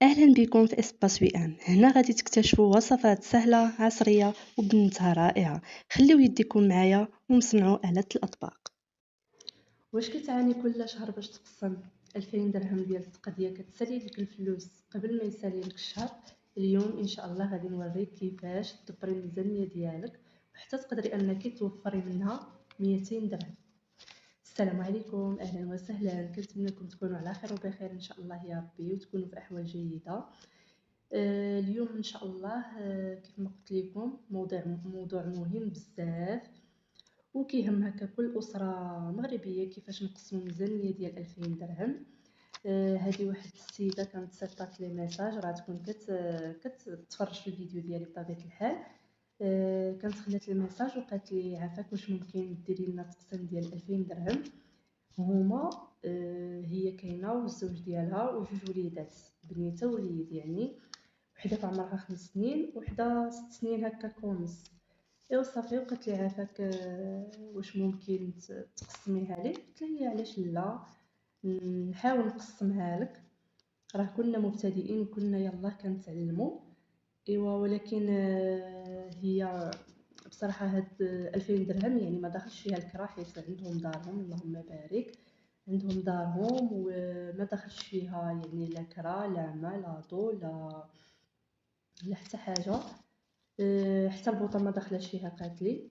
أهلا بكم في إسباس وئام. هنا غادي تكتشفوا وصفات سهلة عصرية وبنتها رائعة. خليو يديكم معايا ونصنعوا آلة الأطباق. واش كتعاني كل شهر باش تقسم 2000 درهم ديال التقدية كتسالي لك الفلوس قبل ما يسالي لك الشهر؟ اليوم ان شاء الله غادي نوريك كيفاش تدبري الميزانية ديالك وحتى تقدري انك توفري منها 200 درهم. السلام عليكم، اهلا وسهلا، كنتمنى لكم تكونوا على خير وبخير ان شاء الله يا ربي وتكونوا في احوال جيده. اليوم ان شاء الله كيف ما قلت لكم موضوع مهم بزاف وكيهم هكا كل اسره مغربيه كيفاش نقسموا ميزانيه ديال 2000 درهم. هذه واحد السيده كانت صيفطات لي ميساج، راه تكون كتتفرج في الفيديو ديالي بطبيعه الحال. كانت خلات لي ميساج وقالت لي عافاك واش ممكن ديري لنا تقسيم ديال 2000 درهم. هما هي كاينه والزوج ديالها وجوج وليدات، بنيته ووليد، يعني وحده في عمرها 5 سنين وحده 6 سنين هكا كونص. ايوا صافي، وقالت لي عافاك واش ممكن تقسميها لي؟ قلت لها علاش لا، نحاول نقسمها لك، راه كنا مبتدئين وكنا يلاه كنتعلموا. ايوا ولكن هي بصراحه هاد 2000 درهم يعني ما داخلش فيها الكرا، حيت عندهم دارهم اللهم بارك، عندهم دارهم وما داخلش فيها يعني لا كرا لا ما لا ضو لا حتى حاجه. حتى البوطه ما داخلاش فيها قالت لي،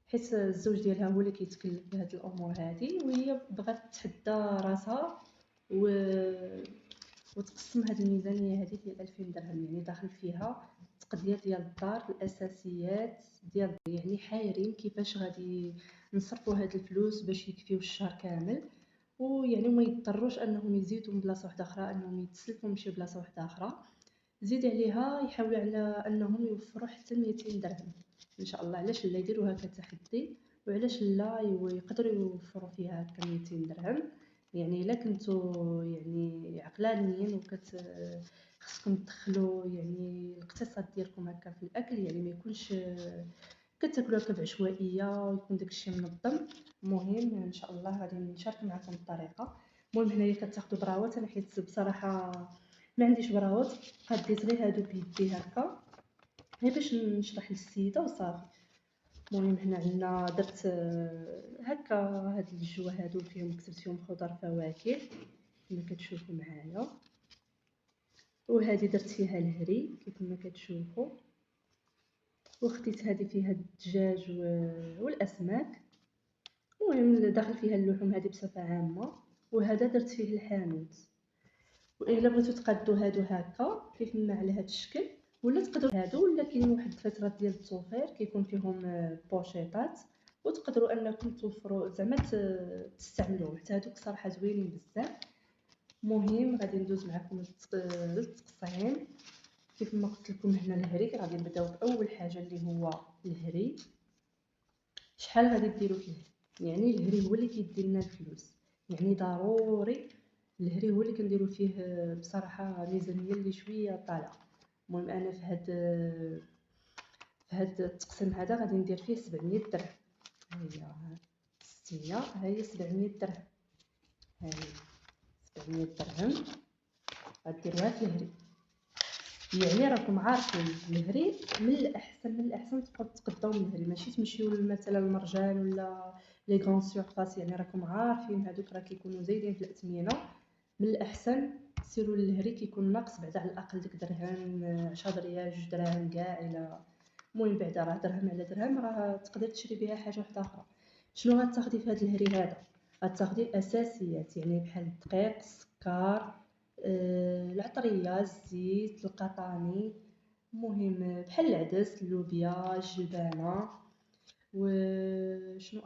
حيت الزوج ديالها هو اللي كيتكلف بهاد الامور هادي، وهي بغات تحدى راسها وتقسم هاد الميزانيه هادي ديال 2000 درهم، يعني داخل فيها التقضيه ديال الدار، الاساسيات ديال يعني حايرين كيفاش غادي نصرفوا هاد الفلوس باش يكفيو الشهر كامل، ويعني ما يضطروش انهم يزيدوا من بلاصه واحده اخرى، انهم يتسلفوا من شي بلاصه واحده اخرى. زيد عليها يحاولوا على انهم يوفروا حتى 200 درهم ان شاء الله. علاش لا يديروها كتحدي، وعلاش لا يقدروا يوفروا فيها هكا 200 درهم؟ يعني الا كنتو يعني عقلانيين خصكم تدخلوا يعني الاقتصاد ديالكم هكا في الاكل، يعني ما يكونش كتاكلوا هكا بعشوائيه ويكون داكشي منظم. المهم ان شاء الله غادي نشارك معكم الطريقه. المهم هنايا كتاخذوا براوات، انا حيت بصراحه ما عنديش براوات، قديت غير هادو بيدي هكا غير باش نشرح للسيده وصافي. المهم هنا عندنا درت هكا هاد الجوا هادو فيهم كتبت فيهم خضر فواكه كما كتشوفوا معايا، وهذه درت فيها الهري كيف ما كتشوفوا، وخديت هذه فيها الدجاج والاسماك. المهم داخل فيها اللحوم هذه بصفه عامه، وهذا درت فيه الحانوت. والا بغيتو تقادو هادو هكا كيف ما على هذا الشكل، ولا تقدروا هادو، ولا كاين واحد الفترات ديال التصوفير كيكون فيهم بوشيطات، وتقدروا انكم توفروا زعما تستعملوهم حتى هادوك صراحه زوينين بزاف. المهم غادي ندوز معكم للتقسيم. كيف ما قلت لكم هنا الهري، غادي نبداو باول حاجه اللي هو الهري. شحال غادي ديروا فيه؟ يعني الهري هو اللي كيدير لنا الفلوس، يعني ضروري الهري هو اللي كنديروا فيه بصراحه ميزانيه اللي شويه طالعه. المهم انا في هاد التقسيم هذا غادي ندير فيه 700 درهم. هي 600، هي 700 درهم، هي 700 درهم غديروها في الهري. يعني راكم عارفين الهري من الاحسن تقداو من الهري، ماشي تمشيو مثلا المرجان ولا لي غون سورفاس، يعني راكم عارفين هذوك راه كيكونوا زايدين في الاثمنه. من الاحسن سيروا للهري، كيكون ناقص بعدا على الاقل ديك درهم 10 ريال 2 دراهم كاع. الى المهم بعدا راه درهم على درهم راه تقدر تشري بها حاجه واحده اخرى. شنو غتاخدي في هذا الهري هذا؟ غتاخدي الاساسيات، يعني بحال الدقيق، السكر، العطريه، الزيت، القطاني، المهم بحال العدس، اللوبيا، الجبانه، شنو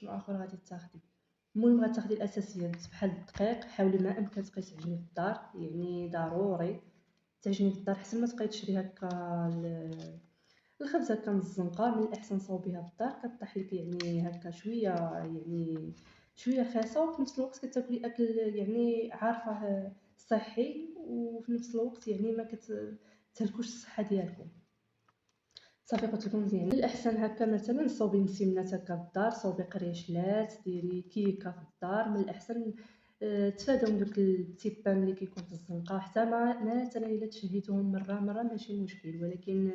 اخر غادي تاخدي. المهم غتاخدي الاساسيات بحال الدقيق، حاولي ما امكن تبقاي تعجني في الدار، يعني ضروري تعجني في الدار احسن ما تبقاي تشري هكا الخبز هكا من الزنقه. من الاحسن صوبيها في الدار كطيح لك يعني هكا شويه، يعني شويه خاصه، وفي نفس الوقت كتاكلي اكل يعني عارفه صحي، وفي نفس الوقت يعني ما كتهلكوش الصحه ديالكم. صافي قلت لكم مزيان. الاحسن هكا مثلا صوبي مسمنات هكا في الدار، صوبي قريشلات، ديري كيكه في الدار. من الاحسن تفاداو من دوك التيبان اللي كيكون في الزنقه. حتى ما مثلا الا تشهيتوهم مره ماشي مشكل، ولكن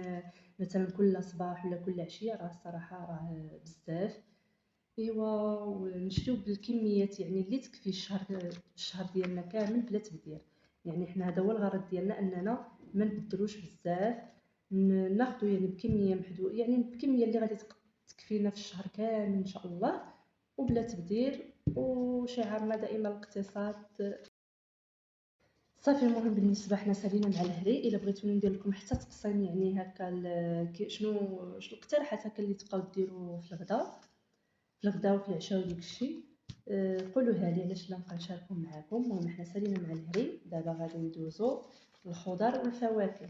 مثلا كل صباح ولا كل عشيه راه الصراحه راه بزاف. ايوا ونشريو بالكميات يعني اللي تكفي الشهر ديالنا كامل بلا تبذير. يعني حنا هذا هو الغرض ديالنا، اننا ما نبدلوش بزاف، ناخذوا يعني بكميه محدوده، يعني بكميه اللي غادي تكفينا في الشهر كامل ان شاء الله، وبلا تبذير. وشعارنا دائما الاقتصاد. صافي. المهم بالنسبه حنا سالينا مع الهري. الا بغيتوني ندير لكم حتى تقسيم يعني هكا شنو الاقتراحات هكا اللي تبقاو ديروا في الغداء، وفي العشاء وديك الشيء، قولوها لي علاش لا نبقى نشاركهم معكم. المهم حنا سالينا مع الهري، دابا غادي ندوزو للخضر والفواكه.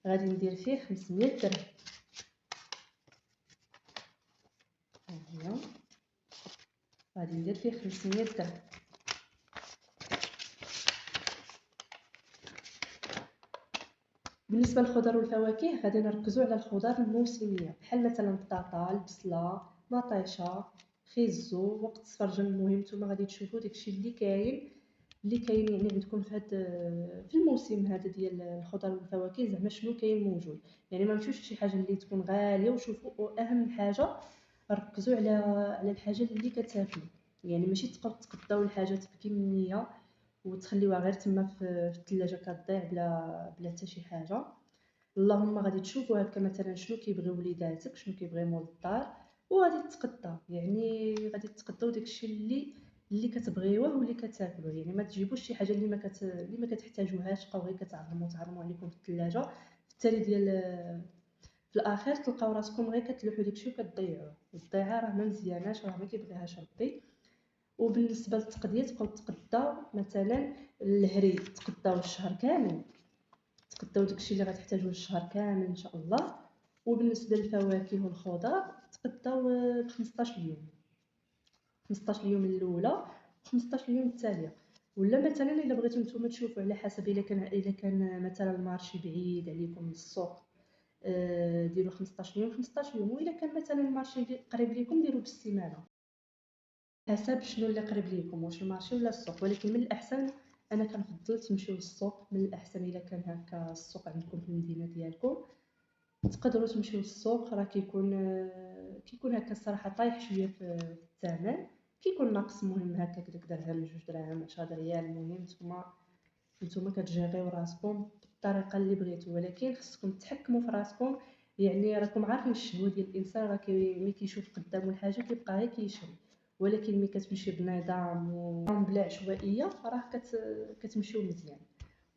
غادي ندير فيه 500 درهم. ها هي غادي ندير فيه 500 درهم. بالنسبه للخضر والفواكه غادي نركزوا على الخضر الموسميه، بحال مثلا البطاطا، البصله، مطيشه، خيزو، وقت الصفرجل. المهم نتوما غادي تشوفوا داكشي اللي كاين يعني عندكم في في الموسم هذا ديال الخضر والفواكه، زعما شنو كاين موجود. يعني ما نمشيوش شي حاجه اللي تكون غاليه، وشوفوا واهم حاجه ركزوا على الحاجه اللي كتاكلوا. يعني ماشي تبقاو تقداو الحاجات بكميه وتخليوها غير تما في الثلاجه كتضيع بلا حتى شي حاجه. اللهم غادي تشوفوا هكا مثلا شنو كيبغيو وليداتك، شنو كيبغيو الدار، وغادي تقدا. يعني غادي تقداو داكشي اللي كتبغيوه واللي كتاكلوه. يعني ما تجيبوش شي حاجه اللي ما كتحتاجوهاش، تبقاو غير تعرموا عليكم في الثلاجه، في التالي في الاخير تلقاو راسكم غير كتلوحوا داكشي وكتضيعوه. الضيعه راه ما مزياناش، راه ما كيبغيهاش ربي. وبالنسبه للتقديه تبقاو تقداو مثلا الهري تقداو الشهر كامل، تقداو داكشي اللي غتحتاجوه الشهر كامل ان شاء الله. وبالنسبه للفواكه والخضر تقداو ب 15 يوم، 15 يوم الاولى، 15 يوم التاليه. ولا مثلا الا بغيتو نتوما تشوفوا على حسب، الا كان مثلا المارشي بعيد عليكم من السوق، ديروا 15 يوم 15 يوم. والا كان مثلا المارشي قريب ليكم ديروا بالسيمانه، حسب شنو اللي قريب ليكم، واش المارشي ولا السوق. ولكن من الاحسن انا كنفضل تمشيو للسوق. من الاحسن الا كان هكا السوق عندكم في المدينه ديالكم تقدروا تمشيو للسوق. راه كيكون هكا الصراحه طايح شويه في الثمن، كيكون ناقص. مهم هكاك داك درهم 2 دراهم 10 ريال. المهم نتوما كتجيريو راسكم بالطريقه اللي بغيتو، ولكن خصكم تحكموا في راسكم. يعني راكم عارفين الشهوه ديال الانسان، راه ملي كيشوف قدامه الحاجه كيبقى غير كيشري. ولكن ملي كتمشي بنظام وبلا عشوائيه راه كتمشيو مزيان.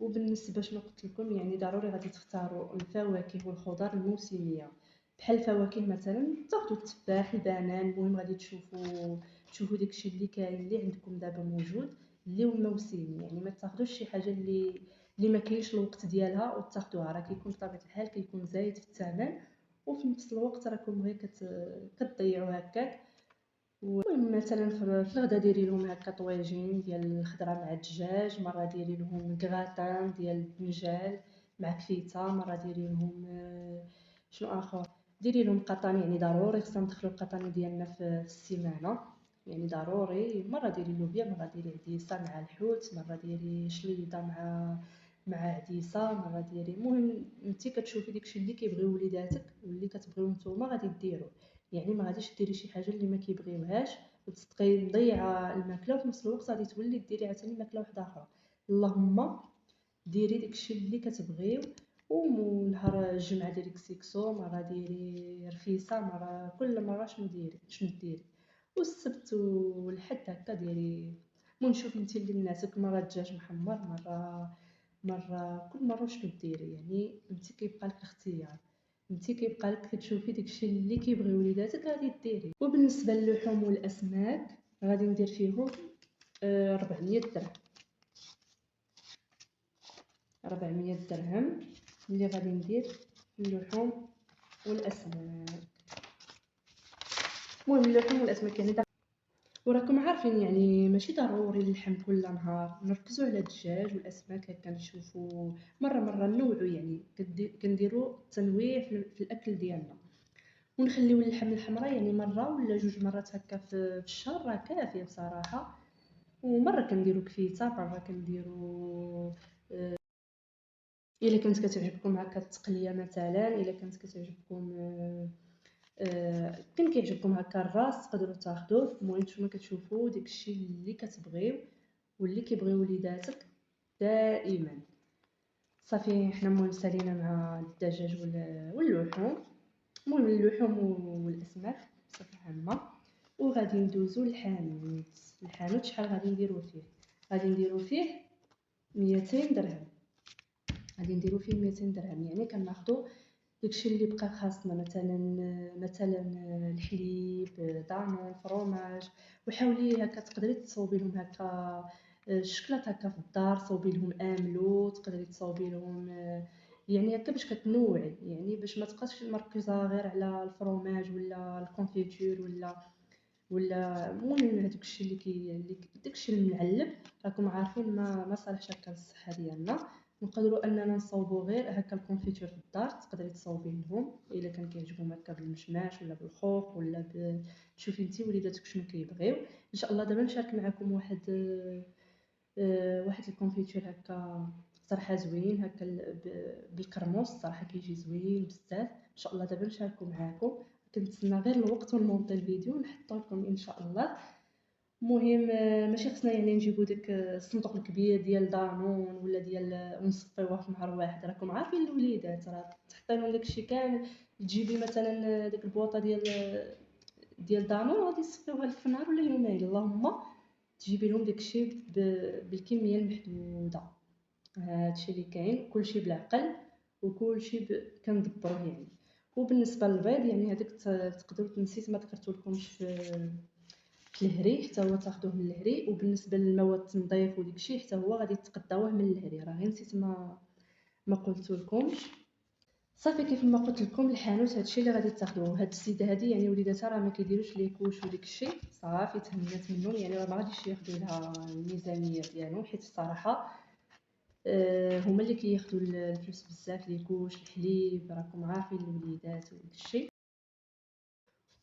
وبالنسبه شنو قلت لكم، يعني ضروري غادي تختاروا الفواكه والخضر الموسميه. بحال الفواكه مثلا تاخذوا التفاح، البنان. المهم غادي تشوفوا داكشي اللي كاين اللي عندكم دابا موجود اللي هو موسمي. يعني ما تاخذوش شي حاجه اللي ما كاينش الوقت ديالها وتاخذوها، راه كيكون بطبيعه الحال كيكون زايد في الثمن، وفي نفس الوقت راكم غير كتضيعوا هكاك. المهم مثلا في الغدا ديري لهم هكا طويجين ديال الخضره مع الدجاج، مره ديري لهم كغاتان ديال البنجال مع كفيته، مره ديري لهم شنو اخر، ديري لهم قطاني. يعني ضروري خصنا ندخلوا القطاني ديالنا في السيمانه، يعني ضروري. مره ديري لوبيا، مره ديري عديسه مع الحوت، مره ديري شليضه مع عديسه، مره ديري. المهم انت كتشوفي داكشي اللي كيبغيو وليداتك واللي كتبغيو نتوما غادي ديروا. يعني ما غاديش ديري شي حاجه اللي ما كيبغيوهاش وتبقاي مضيعه الماكله، وفي نفس الوقت غادي تولي ديري عاوتاني ماكله واحده اخرى. اللهم ديري داكشي اللي كتبغيو. ونهار الجمعه ديري كسيكسو، مره ديري رفيسه، مره كل مره شنو ديري. والسبت والحد هكا ديري. المهم شوفي انت اللي مناسك، مره دجاج محمر، مره كل مره شنو ديري. يعني انت كيبقى لك الاختيار، انت كيبقى لك تشوفي داكشي اللي كيبغي وليداتك غادي ديري. وبالنسبه للحوم والاسماك غادي ندير فيهم 400 درهم. 400 درهم اللي غادي ندير في اللحوم والاسماك. المهم اللحوم والاسماك يعني وراكم عارفين يعني ماشي ضروري اللحم كل نهار، نركزوا على الدجاج والاسماك هكا نشوفوا مره نوعوا. يعني كنديروا تنويع في الاكل ديالنا. ونخليو اللحم الحمراء يعني مره ولا جوج مرات هكا في الشهر راه كافيه بصراحه. ومره كنديرو كفيته، مره كنديرو الا كانت كتعجبكم هكا التقليه مثلا، الا كانت كتعجبكم كان كيعجبكم هكا الراس تقدروا تاخذوه. المهم نتوما كتشوفوا داكشي اللي كتبغيو واللي كيبغيو وليداتك دائما. صافي حنا المهم سالينا مع الدجاج واللحوم، المهم اللحوم والاسماك بصفه عامه. وغادي ندوزو الحانوت شحال غادي نديرو فيه؟ غادي نديرو فيه 200 درهم. غادي نديرو فيه 200 درهم، يعني كناخذوا داكشي اللي بقى خاصنا، مثلا الحليب، دانون، فروماج. وحاولي هكا تقدري تصوبي لهم هكا الشكلاط هكا في الدار، صوبي لهم املو، تقدري تصوبي لهم يعني هكا باش كتنوعي، يعني باش ما تبقاش مركزه غير على الفروماج ولا الكونفيتور ولا المهم هذاك الشيء داكشي المعلب. راكم عارفين ما صالحش هكا للصحه ديالنا. نقدروا اننا نصوبوا غير هكا الكونفيتور في الدار، تقدري تصوبي لهم الا كان كيعجبهم هكا بالمشماش ولا بالخوخ ولا تشوفي انت وليداتك شنو كيبغيو. ان شاء الله دابا نشارك معكم واحد الكونفيتور هكا صراحه زوين هكا بالكرموس، صراحه كيجي زوين بزاف. ان شاء الله دابا نشاركو معكم، كنتسنى غير الوقت ونمونطي الفيديو ونحطو لكم ان شاء الله. المهم ماشي خصنا يعني نجيبو داك الصندوق الكبير ديال دانون ولا ديال ونصفيوه في نهار واحد. راكم عارفين الوليدات راه تحطي لهم داكشي كامل. تجيبي مثلا ديك البوطه ديال دانون غادي تصفيوها لك في نهار ولا يومين، اللهم تجيبي لهم داكشي بالكميه المحدوده. هادشي اللي كاين، كلشي بالعقل وكلشي كندبروه يعني. وبالنسبه للبيض يعني هذاك تقدروا نسيت ما ذكرت لكمش في الهري، حتى هو تاخذوه من الهري. وبالنسبه للمواد التنظيف وداكشي حتى هو غادي تقداوه من الهري، راه غير نسيت ما قلت لكمش. صافي كيف ما قلت لكم الحانوت هادشي اللي غادي تاخذوه. هاد السيده هادي يعني وليداتها راه ما كيديروش لي كوش وداك الشيء، صافي تهنات منهم يعني راه ما غاديش ياخذوا لها الميزانيه ديالهم، حيت الصراحه هما اللي كياخذوا الفلوس بزاف، لي كوش الحليب راكم عارفين الوليدات وداك الشيء.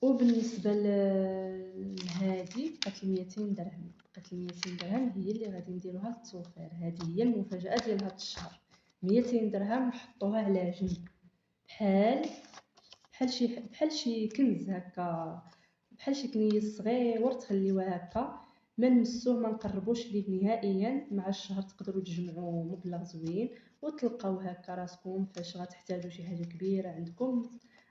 وبالنسبه لهادي بقات 200 درهم، بقات 200 درهم هي اللي غادي نديروها للتوفير. هذه هي المفاجاه ديال هذا الشهر، 200 درهم نحطوها على جنب بحال شي كنز هكا، بحال شي كنيس صغير تخليوه هكا ما نمسوه ما نقربوش ليه نهائيا. مع الشهر تقدروا تجمعوا مبلغ زوين وتلقاو هكا راسكم فاش غتحتاجوا شي حاجه كبيره عندكم،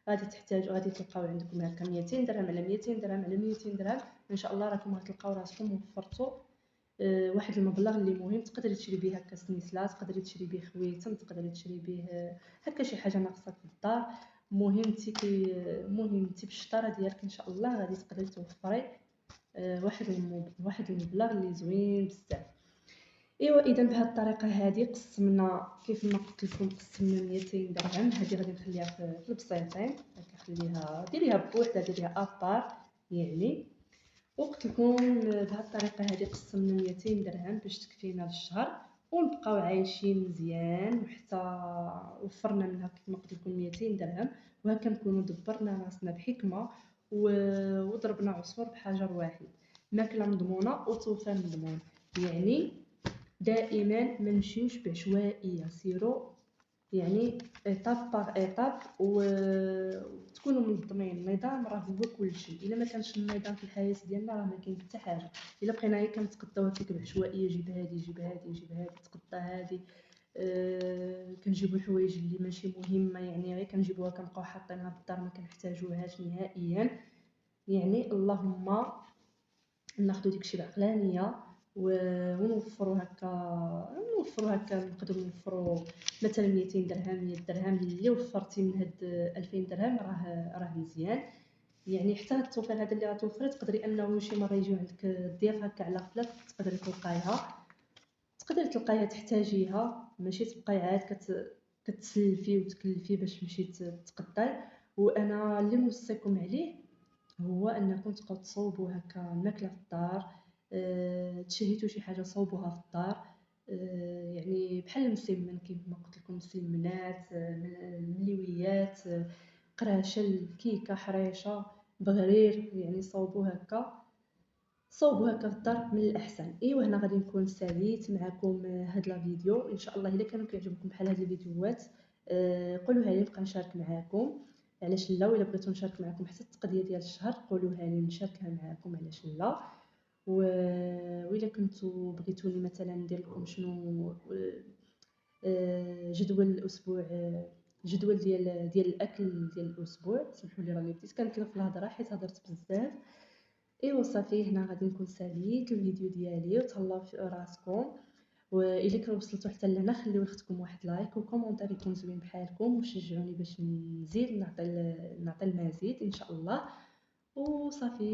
غادي تلقاو عندكم هكا 200 درهم على 200 درهم على 200 درهم. ان شاء الله راكم غتلقاو راسكم وفرتوا واحد المبلغ اللي مهم. تقدري تشري به هكا سنيسلات، تقدري تشري به خويتم، تقدري تشري به هكا شي حاجه ناقصاك في الدار. المهم انت بالشطاره ديالك ان شاء الله غادي تقدري توفري واحد المبلغ اللي زوين بزاف. ايوا اذا بهذه الطريقه هذه قسمنا كيف ما قلت لكم، قسمنا 200 درهم. هذه غادي نخليها في البسيطين هكا، خليها ديريها بوحدها، ديريها ابار يعني. وقلت لكم بهذه الطريقه هذه قسمنا 200 درهم باش تكفينا للشهر ونبقاو عايشين مزيان، وحتى وفرنا منها كيف ما قلت لكم 200 درهم. وهكا نكونوا دبرنا راسنا بحكمه وضربنا عصفور بحجر واحد، ماكله مضمونه وتوفير مضمون. يعني دائما ما نمشيوش بعشوائيه، سيرو يعني ايطاب باغ ايطاب وتكونوا منظمين. النظام راه هو كل شيء، الا ما كانش النظام في الحياه ديالنا راه ما كاين حتى حاجه. الا بقينا غير كنتقداو هكاك بعشوائيه، جيب هادي جيب هادي جيب هادي تقدا هادي كنجيبوا الحوايج اللي ماشي مهمه، يعني غير كنجيبوها كنبقاو حاطينها في الدار ما كنحتاجوهاش نهائيا. يعني اللهم ناخذ داكشي بعقلانيه ونوفروا هكا نقدروا نوفروا مثلا 200 درهم 100 درهم. اللي وفرتي من هاد 2000 درهم راه مزيان. يعني حتى هاد التوفير هذا اللي غتوفري تقدري انه شي مره يجيو عندك الضياف هكا على غفله، تقدري تلقايها تحتاجيها، ماشي تبقاي عاد كتسلفي وتكلفي باش تمشي تقداي. وانا اللي نوصيكم عليه هو انكم تبقاو تصوبوا هكا الماكله في الدار. تشهيتوا شي حاجه صوبوها في الدار. يعني بحال المسمن كيف ما قلت لكم، مسمنات، الملويات، قراشه الكيكه حريشه بغرير، يعني صوبوا هكا في الدار من الاحسن. ايوا هنا غادي نكون ساليت معكم هاد لا فيديو. ان شاء الله الا كانوا كيعجبكم بحال هاد الفيديوهات قولوها لي نبقى نشارك معكم، علاش لا. ولا بغيتو نشارك معكم حتى التقضيه ديال الشهر قولوها لي نشاركها معكم، علاش لا. وإلا كنتو بغيتوني مثلا ندير لكم شنو جدول الاسبوع، جدول ديال الاكل ديال الاسبوع. سمحوا لي راني بديت كنكذب في الهضره حيت هضرت بزاف. ايوا صافي هنا غادي نكون ساليت الفيديو ديالي، وتهلاو في راسكم. واذا كان وصلتوا حتى لهنا خليو لختكم واحد لايك وكومونتير يكون زوين بحالكم، وشجعوني باش نزيد نعطي المزيد ان شاء الله. وصافي.